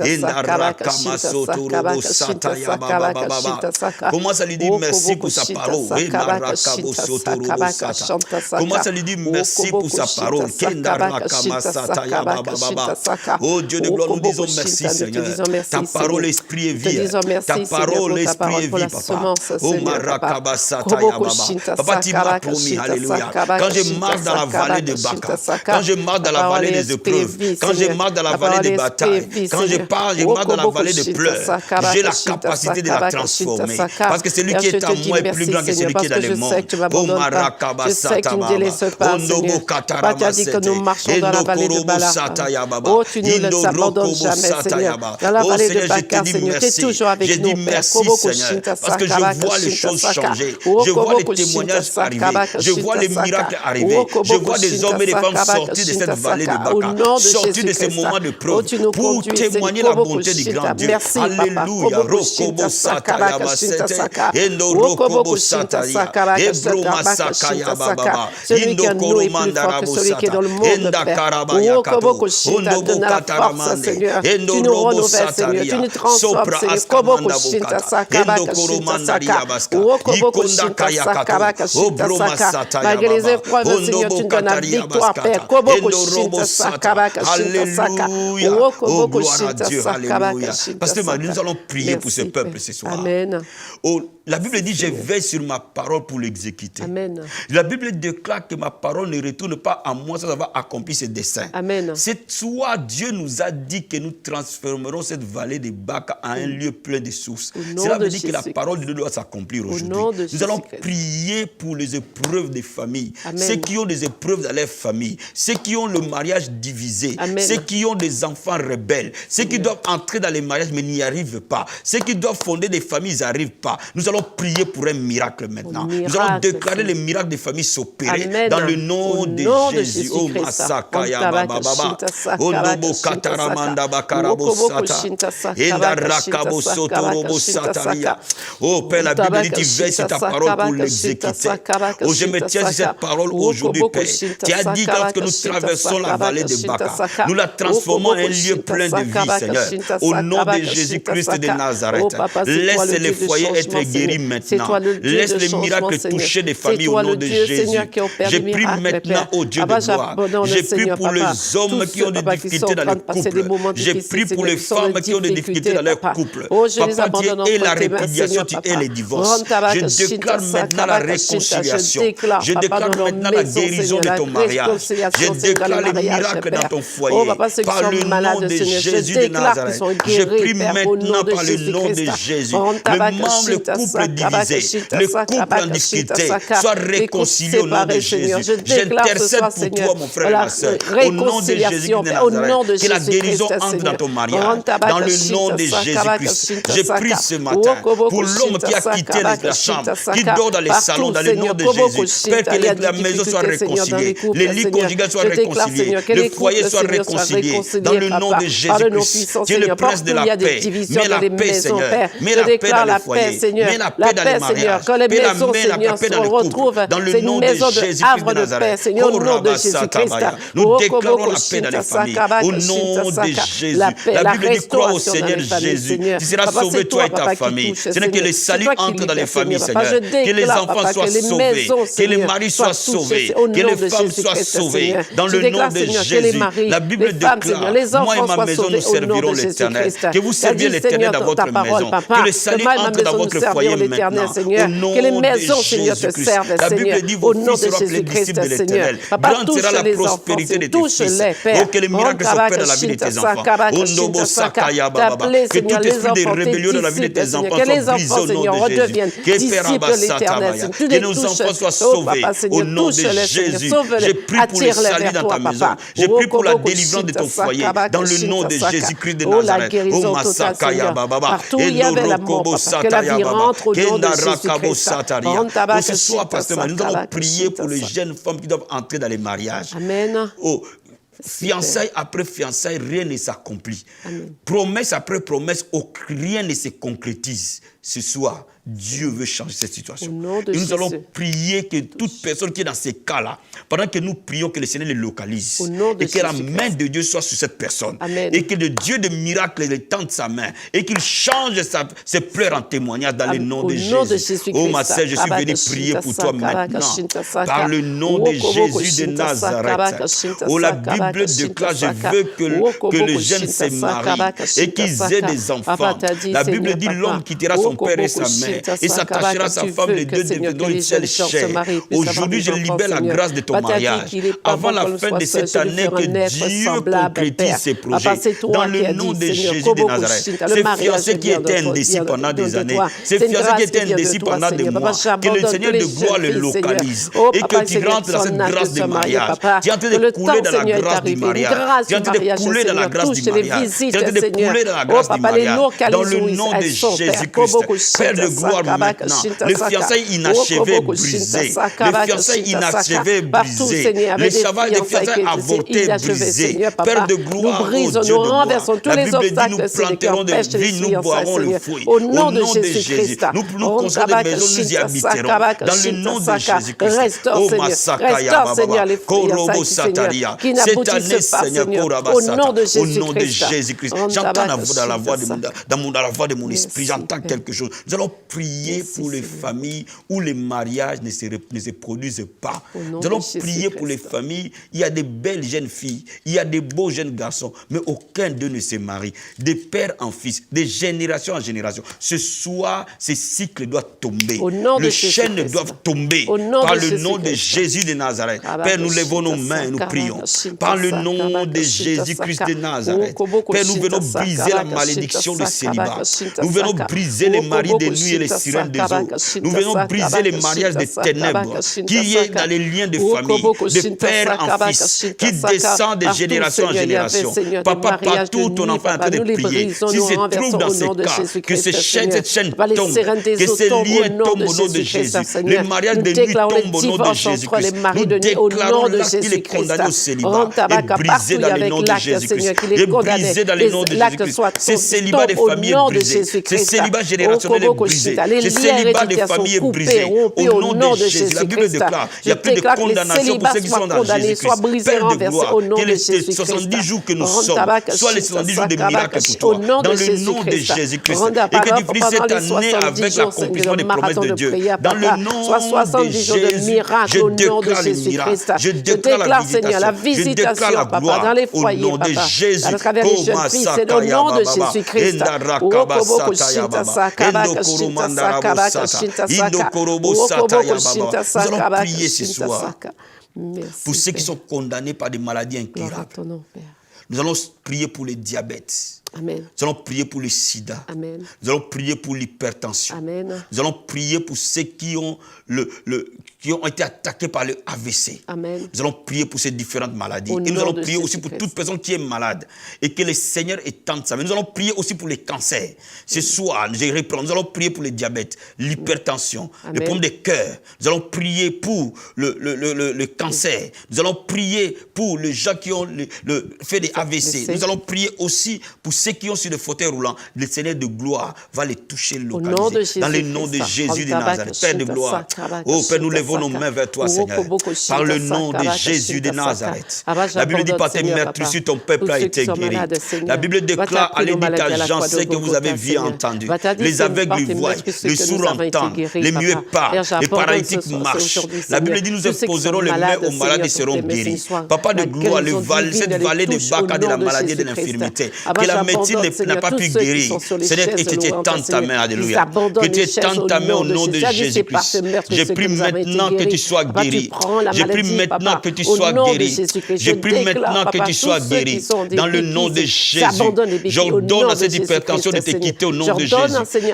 Indara Kamasoto Robosata ya Baba. Commence à lui dire merci pour sa parole. Indara Kabosoto Robosata. Commence à lui dire merci pour sa parole. Kendara Kamasata ya Baba. Oh Dieu de gloire, nous disons merci Seigneur. Ta parole, esprit est vie. Ta parole, esprit est vie, papa. Oh Marakabasata ya Baba. Papa, tu m'as promis, alléluia. Quand je marche dans la vallée de Baka, quand je marche dans la vallée des épreuves, quand je marche dans la vallée des batailles, quand je marche dans la vallée de pleurs, j'ai la capacité de la transformer. Parce que celui qui est en moi est plus grand que celui qui est dans le monde. Oh Marakabasata Baba. Oh Nobo Katarabasete. Et Nokorobo Sata ya Baba. Oh, tu ne nous abandonnes jamais, Seigneur. Dans la vallée de Baka, Seigneur, tu es toujours avec nous, Père. Seigneur, parce que je vois les choses changer, je vois les témoignages arriver, je vois les miracles arriver, je vois des hommes et des femmes sortir de cette vallée de Baka, sortir de ces moments de preuve, pour témoigner la bonté du grand Dieu. Alléluia. Rokobo Sataya Basete, Endo Rokobo Sataya, Ebroma Sakaya Baba, Indo Koromandara Bosata, Enda Karabaya Kato, Ondobo Kataramande, Endo Robo Sataria, Sopra Askamanda Bokata, Endo Koromandaria Baska, Ikonda Kayakato, Obroma Sataya Baba, Ondobo Kataria Baska, Endo Robo Sata. Alléluia. Oh, gloire à Dieu. Alléluia. Pasteur Marie, nous allons prier pour ce peuple ce soir. Amen. Oh, la Bible dit, je veille sur ma parole pour l'exécuter. Amen. La Bible déclare que ma parole ne retourne pas à moi sans avoir accompli ses desseins. Amen. C'est soit Dieu nous a dit que nous transformerons cette vallée de Baka en un lieu plein de sources. Cela veut dire que la parole de Dieu doit s'accomplir aujourd'hui. Nous allons prier pour les épreuves des familles. Amen. Ceux qui ont des épreuves dans leur famille. Ceux qui ont le mariage divisé. Amen. Ceux qui ont des enfants rebelles. Ceux qui doivent entrer dans les mariages mais n'y arrivent pas. Ceux qui doivent fonder des familles, ils n'arrivent pas. Nous allons allons prier pour un miracle maintenant. Nous allons déclarer les miracles des familles s'opérer dans le nom de Jésus. Oh, Masakaya Baba Baba. Oh, Nobo Kataramanda Bakarabo Sata. Enda Rakabo Sotorobo Sataria. Oh, Père, la Bible dit, tu veilles sur ta parole pour l'exécuter. Oh, je me tiens sur cette parole aujourd'hui, Père. Tu as dit que lorsque nous traversons la vallée de Baka, nous la transformons en un lieu plein de vie, Seigneur. Au nom de Jésus-Christ de Nazareth. Laisse les foyers être guéris maintenant. Laisse les miracles toucher des familles au nom de Jésus. Je prie maintenant au Dieu de gloire. Je prie pour les hommes qui ont des difficultés dans leur couple. Je prie pour les femmes qui ont des difficultés dans leur couple. Papa, tu es la répudiation, tu es les divorces. Je déclare maintenant la réconciliation. Je déclare maintenant la guérison de ton mariage. Je déclare les miracles dans ton foyer. Par le nom de Jésus de Nazareth. Je prie maintenant par le nom de Jésus. Le couple divisé, le couple en difficulté, soit réconcilié au nom de Jésus. J'intercède pour toi, mon frère et ma soeur, au nom de Jésus de Nazareth, que la guérison entre dans ton mariage, dans le nom de Jésus-Christ. Je prie ce matin pour l'homme qui a quitté la chambre, qui dort dans les salons, dans le nom de Jésus. Père, que la maison soit réconciliée, les lits conjugaux soient réconciliés, le foyer soit réconcilié, dans le nom de Jésus-Christ. Tu es le prince de la paix. Mets la paix, Seigneur. Mets la paix dans les foyers. Mets la paix dans les mariages. Mets la paix dans le couple. Dans le nom de Jésus-Christ de Nazareth. Nous déclarons la paix dans les familles. Au nom de Jésus. La Bible dit crois au Seigneur Jésus. Tu seras sauvé, toi et ta famille. Ce n'est que le salut entre dans les familles, Seigneur. Que les enfants soient sauvés. Que les maris soient sauvés. Que les femmes soient sauvées. Dans le nom de Jésus. La Bible déclare, moi et ma maison, nous servirons l'Éternel. Que vous serviez l'Éternel dans votre maison. Que le salut entre dans votre foyer maintenant. Au nom de Jésus-Christ. La Bible dit, vos fils seront les disciples de l'Éternel. Grande sera la prospérité de tes fils. Oh, que les miracles s'opèrent dans la vie de tes enfants. Que tout esprit de rébellion dans la vie de tes enfants soit brisé au nom de Jésus. Que nos enfants soient sauvés au nom de Jésus. Je prie pour le salut dans ta maison. Je prie pour la délivrance de ton foyer dans le nom de Jésus-Christ de Nazareth. Oh, Masakaya Baba. Partout où il y avait la mort, que la vie rentre au nom de Jésus-Christ. Oh, ce soir, pasteur, nous allons prier pour les jeunes femmes qui doivent entrer dans les mariages. Amen. Oh, fiançailles après fiançailles, rien ne s'accomplit. Promesse après promesse, rien ne se concrétise. Ce soir, Dieu veut changer cette situation. Et nous allons prier que toute personne qui est dans ces cas-là, pendant que nous prions, que le Seigneur les localise. Et que la main de Dieu soit sur cette personne. Amen. Et que le Dieu de miracles le tende sa main. Et qu'il change ses pleurs en témoignage dans le nom de Jésus. Oh ma sœur, je suis venu prier pour toi maintenant. Par le nom de Jésus de Nazareth. Oh, la Bible déclare, je veux que les jeunes se marient et qu'ils aient des enfants. La Bible dit, l'homme quittera son père et sa mère et s'attachera à sa femme, les deux deviendront une seule chair. Aujourd'hui, je libère la grâce de ton mariage. Avant la fin de cette année, que Dieu concrétise ses projets. Dans le nom de Jésus de Nazareth. Ces fiancés qui étaient indécis pendant des années, ces fiancés qui étaient indécis pendant des mois, que le Seigneur de gloire les localise et que tu rentres dans cette grâce de mariage. Tu es en train de couler dans la grâce du mariage. Tu es en train de couler dans la grâce du mariage. Tu es en train de couler dans la grâce du mariage. Dans le nom de Jésus-Christ. Père de gloire maintenant. Les fiançailles inachevées brisées. Les fiançailles inachevées brisées. Les fiançailles avortées brisées. Père de gloire, oh Dieu de gloire. La Bible dit, nous planterons des vignes, nous boirons le fruit. Au nom de Jésus. Nous construirons des maisons, nous y habiterons. Dans le nom de Jésus-Christ. Oh Masakaya Baba. Korobo Sataria. Cette année, Seigneur, au nom de Jésus-Christ. J'entends dans la voix de mon esprit, j'entends quelque chose. Nous allons prier pour les familles où les mariages ne se produisent pas. Nous allons prier pour les familles. Il y a des belles jeunes filles, il y a des beaux jeunes garçons, mais aucun d'eux ne se marie. De père en fils, de génération en génération. Ce soir, ces cycles doivent tomber. Les chaînes doivent tomber. Par le nom de Jésus de Nazareth. Père, nous levons nos mains et nous prions. Par le nom de Jésus-Christ de Nazareth. Père, nous venons briser la malédiction du célibat. Nous venons briser les maris de nuit et les sirènes des eaux. Nous venons briser les mariages des ténèbres qui est dans les liens de famille, de père en fils, qui descend de génération en génération. Papa, partout ton enfant est en train de prier. Si se trouve dans ce cas, que cette chaîne tombe, que ces liens tombent au nom de Jésus. Le mariage de nuit tombe au nom de Jésus-Christ. Nous déclarons l'acte qu'il est condamné au célibat et brisé dans le nom de Jésus-Christ. Et brisé dans le nom de Jésus-Christ. C'est célibat des familles brisé. C'est célibat générationnel est brisé. C'est célibat des familles brisé. Au nom de Jésus. La Bible déclare, il n'y a plus de condamnation pour ceux qui sont dans Jésus-Christ. Père de gloire, que les 70 jours que nous sommes, soit les 70 jours de miracles pour toi, dans le nom de Jésus-Christ. Et que tu finisses cette année avec l'accomplissement des promesses de Dieu. Dans le nom de Jésus, je déclare les miracles, je déclare la visitation, je déclare la gloire au nom de Jésus. Au nom de Jésus-Christ. Nous allons prier ce soir pour ceux qui sont condamnés par des maladies incurables. Nous allons prier pour le diabète. Amen. Nous allons prier pour le sida. Amen. Nous allons prier pour l'hypertension. Amen. Nous allons prier pour ceux qui ont, qui ont été attaqués par le AVC. Amen. Nous allons prier pour ces différentes maladies. Et nous allons prier aussi pour toute personne qui est malade et que le Seigneur étende sa main. Nous allons prier aussi pour les cancers. Ce soir, je reprends. Nous allons prier pour le diabète, l'hypertension, le problème de cœur. Nous allons prier pour le cancer. Nous allons prier pour les gens qui ont fait des AVC. Nous allons prier aussi pour ceux qui ont sur le fauteuil roulant. Le Seigneur de gloire va les toucher, localiser. Dans le nom de Jésus de Nazareth. Père de gloire. Oh Père, nous levons nos mains vers toi, Seigneur. Par le nom de Jésus de Nazareth. La Bible dit par tes meurtrissures, ton peuple a été guéri. La Bible déclare, allez dire à Jean ce que vous avez vu et entendu. Les aveugles voient, les sourds entendent, les muets parlent, les paralytiques marchent. La Bible dit, nous imposerons les mains aux malades et seront guéris. Papa de gloire, cette vallée de Baca de la maladie et de l'infirmité, que la médecine n'a pas pu guérir. Seigneur, que tu étendes ta main, alléluia. Que tu étendes ta main au nom de Jésus-Christ. Je prie maintenant que tu sois guéri. Je prie maintenant que tu sois guéri. Je prie maintenant que tu sois guéri. Dans le nom de Jésus. J'ordonne à cette hypertension de te quitter au nom de Jésus.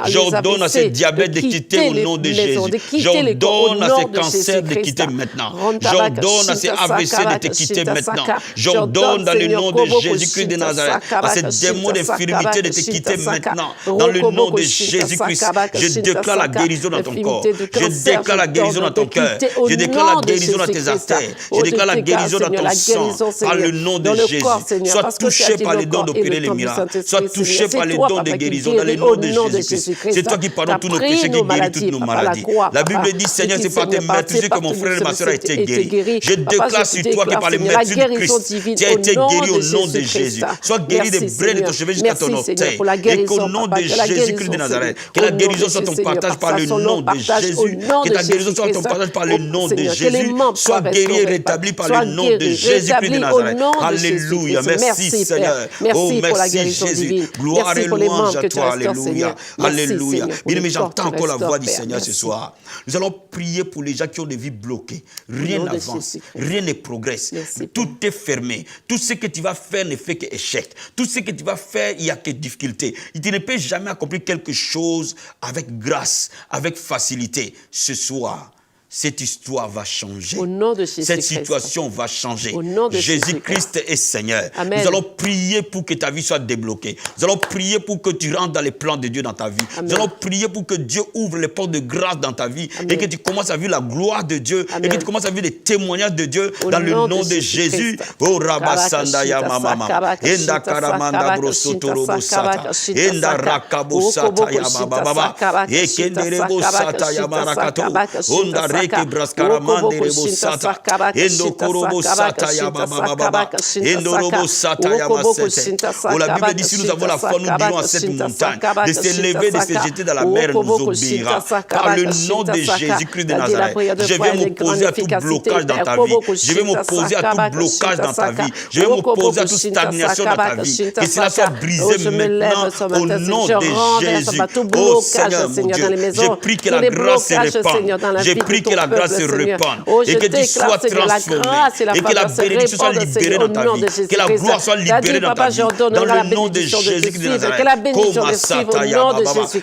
J'ordonne à ce diabète de quitter au nom de Jésus. J'ordonne à ce cancer de quitter maintenant. J'ordonne à ce AVC de te quitter maintenant. J'ordonne dans le nom de Jésus-Christ de Nazareth à ce démon d'infirmité de te quitter maintenant. Dans le nom de Jésus-Christ, je déclare la guérison dans ton corps. Je déclare la guérison dans ton cœur. Je déclare la guérison dans tes artères. Je déclare la guérison dans ton sang. Par le nom de Jésus. Sois touché par les dons d'opérer les miracles. Sois touché par les dons de guérison dans le nom de Jésus-Christ. C'est toi qui pardonnes tous nos péchés, qui guéris toutes nos maladies. La Bible dit, Seigneur, c'est par tes meurtrissures que mon frère et ma soeur a été guéri. Je déclare sur toi que par les meurtrissures du Christ, tu as été guéri au nom de Jésus. Sois guéri des braies de ton cheveu jusqu'à ton orteil. Et qu'au nom de Jésus-Christ de Nazareth, que la guérison soit ton partage par le nom de Jésus. Que ta guérison soit ton partage par le nom de Jésus. Sois guéri et rétabli par le nom de Jésus-Christ de Nazareth. Alléluia. Merci Seigneur. Oh, merci Jésus. Gloire et louange à toi. Alléluia. Alléluia. Bien aimé, j'entends encore la voix du Seigneur ce soir. Nous allons prier pour les gens qui ont des vies bloquées. Rien n'avance. Rien ne progresse. Tout est fermé. Tout ce que tu vas faire ne fait qu'échec. Tout ce que tu vas faire, il n'y a que difficulté. Tu ne peux jamais accomplir quelque chose avec grâce, avec facilité. Ce soir, cette histoire va changer. Au nom de Jésus-Christ. Cette situation va changer. Au nom de Jésus-Christ est Seigneur. Amen. Nous allons prier pour que ta vie soit débloquée. Nous allons prier pour que tu rentres dans les plans de Dieu dans ta vie. Amen. Nous allons prier pour que Dieu ouvre les portes de grâce dans ta vie. Amen. Et que tu commences à vivre la gloire de Dieu. Amen. Et que tu commences à vivre les témoignages de Dieu dans le nom de Jésus. Oh Rabasanda ya mama. Enda karamanda brosotoro bosata. Enda rakabosata ya baba. Ekendere bosata ya marakato. Onda que braskaramande rebosata endo korobosata ya baba endo robosata ya masete. Oh, la Bible dit, si nous avons la foi, nous dirons à cette montagne de se lever, de se jeter dans la mer, nous obéira. Par le nom de Jésus-Christ de Nazareth, je vais m'opposer à tout blocage dans ta vie. Je vais m'opposer à tout blocage dans ta vie. Je vais m'opposer à toute stagnation dans ta vie. Que cela soit brisé maintenant au nom de Jésus. Oh Seigneur mon Dieu, je prie que la grâce se répande. Je prie que que la grâce se répande et que tu sois transformé et que la bénédiction soit libérée dans ta vie, que la gloire soit libérée dans ta vie, dans le nom de Jésus-Christ de Nazareth.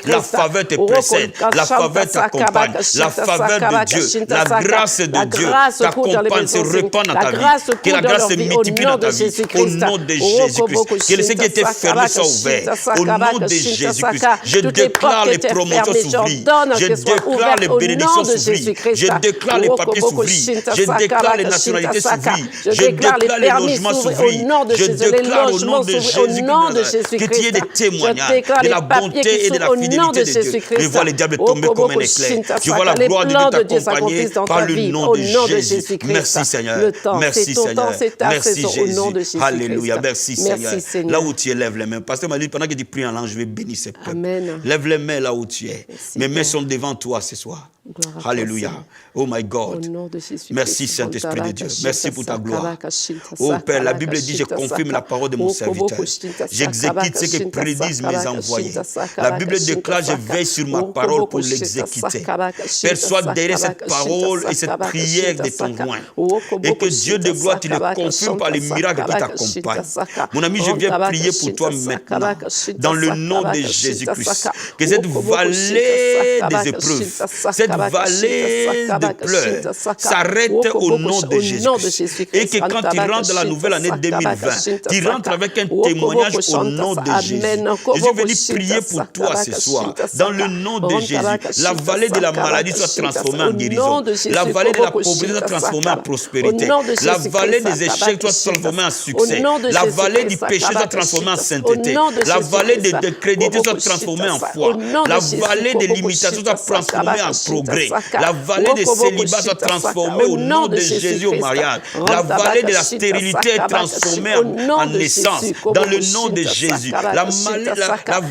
La faveur te précède, la faveur t'accompagne, la faveur de Dieu, la grâce de Dieu t'accompagne, se répand dans ta vie, que la grâce se multiplie dans ta vie, au nom de Jésus-Christ, que ce qui était fermé soit ouvert, au nom de Jésus-Christ. Je déclare les promotions s'ouvrir, je déclare les bénédictions s'ouvrir, je déclare les papiers s'ouvrir, je déclare les nationalités s'ouvrir, je déclare les logements s'ouvrir, je déclare au nom de Jésus-Christ que tu aies des témoignages de la bonté et de la fidélité de Dieu. Je vois les diables tomber comme un éclair, je vois la gloire de Dieu t'accompagner par le nom de Jésus. Merci Seigneur, merci Seigneur, merci Jésus, alléluia, merci Seigneur. Là où tu es, lève les mains. Pasteur m'a dit, pendant que tu pries en langue, je vais bénir ces peuples. Lève les mains là où tu es. Mes mains sont devant toi ce soir. Alléluia. Oh my God. Merci Saint-Esprit de Dieu. Merci pour ta gloire. Oh Père, la Bible dit, je confirme la parole de mon serviteur. J'exécute ce que prédisent mes envoyés. La Bible déclare, je veille sur ma parole pour l'exécuter. Père, sois derrière cette parole et cette prière de ton loin. Et que Dieu de gloire, tu le confirmes par les miracles qui t'accompagnent. Mon ami, je viens prier pour toi maintenant. Dans le nom de Jésus-Christ. Que cette vallée des épreuves, cette vallée de pleurs s'arrête au nom de Jésus-Christ. Et que quand tu rentres dans la nouvelle année 2020, tu rentres avec un témoignage au nom de Jésus. Je suis venu prier pour toi ce soir. Dans le nom de Jésus, la vallée de la maladie soit transformée en guérison. La vallée de la pauvreté soit transformée en prospérité. La vallée des échecs soit transformée en succès. La vallée du péché soit transformée en sainteté. La vallée des décrédités soit transformée en foi. La vallée des limitations soit transformée en progrès. La vallée des célibats soit transformée au nom de Jésus au mariage. La vallée de la stérilité est transformée en naissance dans le nom de Jésus. La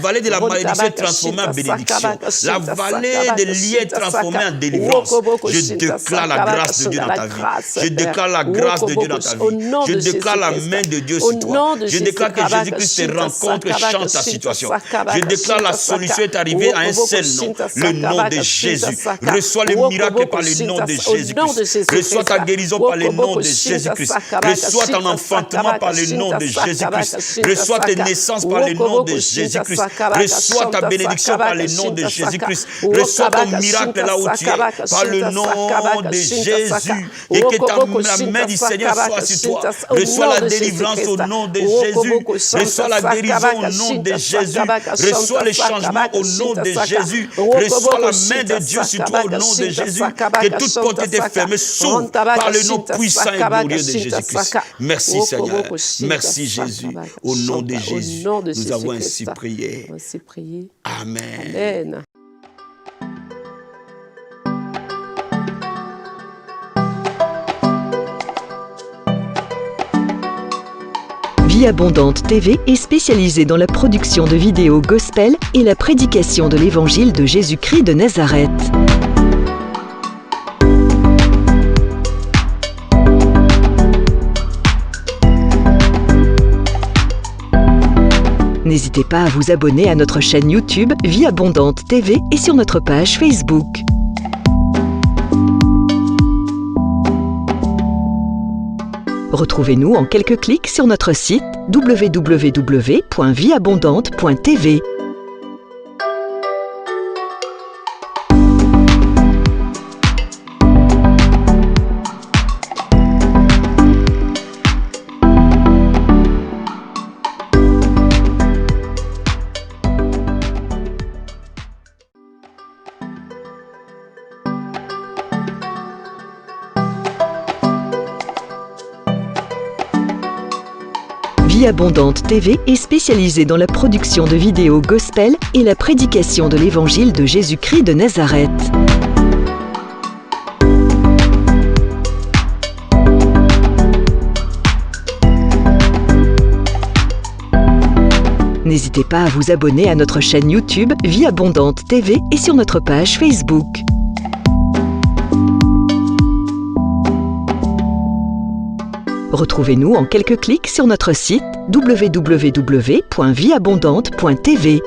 vallée de la malédiction est transformée en bénédiction. La vallée des liens est transformée en délivrance. Je déclare la grâce de Dieu dans ta vie. Je déclare la grâce de Dieu dans ta vie. Je déclare la main de Dieu sur toi. Je déclare que Jésus-Christ te rencontre et change ta situation. Je déclare la solution est arrivée à un seul nom, le nom de Jésus. Reçois le miracle par le nom de Jésus-Christ. Reçois ta guérison par le nom de Jésus-Christ. Reçois ton enfantement par le nom de Jésus-Christ. Reçois tes naissances par le nom de Jésus-Christ. Reçois ta bénédiction par le nom de Jésus-Christ. Reçois ton miracle là où tu es par le nom de Jésus. Et que la main du Seigneur soit sur toi. Reçois la délivrance au nom de Jésus. Reçois la guérison au nom de Jésus. Reçois le changement au nom de Jésus. Reçois la main de Dieu sur toi au nom de Jésus. Que toute porte était fermée s'ouvre par le nom puissant et glorieux de Jésus-Christ. Merci Seigneur. Merci Jésus. Au nom de Jésus, nous avons ainsi prié. Amen. Vie Abondante TV est spécialisée dans la production de vidéos gospel et la prédication de l'évangile de Jésus-Christ de Nazareth. N'hésitez pas à vous abonner à notre chaîne YouTube Vie Abondante TV et sur notre page Facebook. Retrouvez-nous en quelques clics sur notre site www.vieabondante.tv. Vie Abondante TV est spécialisée dans la production de vidéos gospel et la prédication de l'évangile de Jésus-Christ de Nazareth. N'hésitez pas à vous abonner à notre chaîne YouTube Vie Abondante TV et sur notre page Facebook. Retrouvez-nous en quelques clics sur notre site www.vieabondante.tv.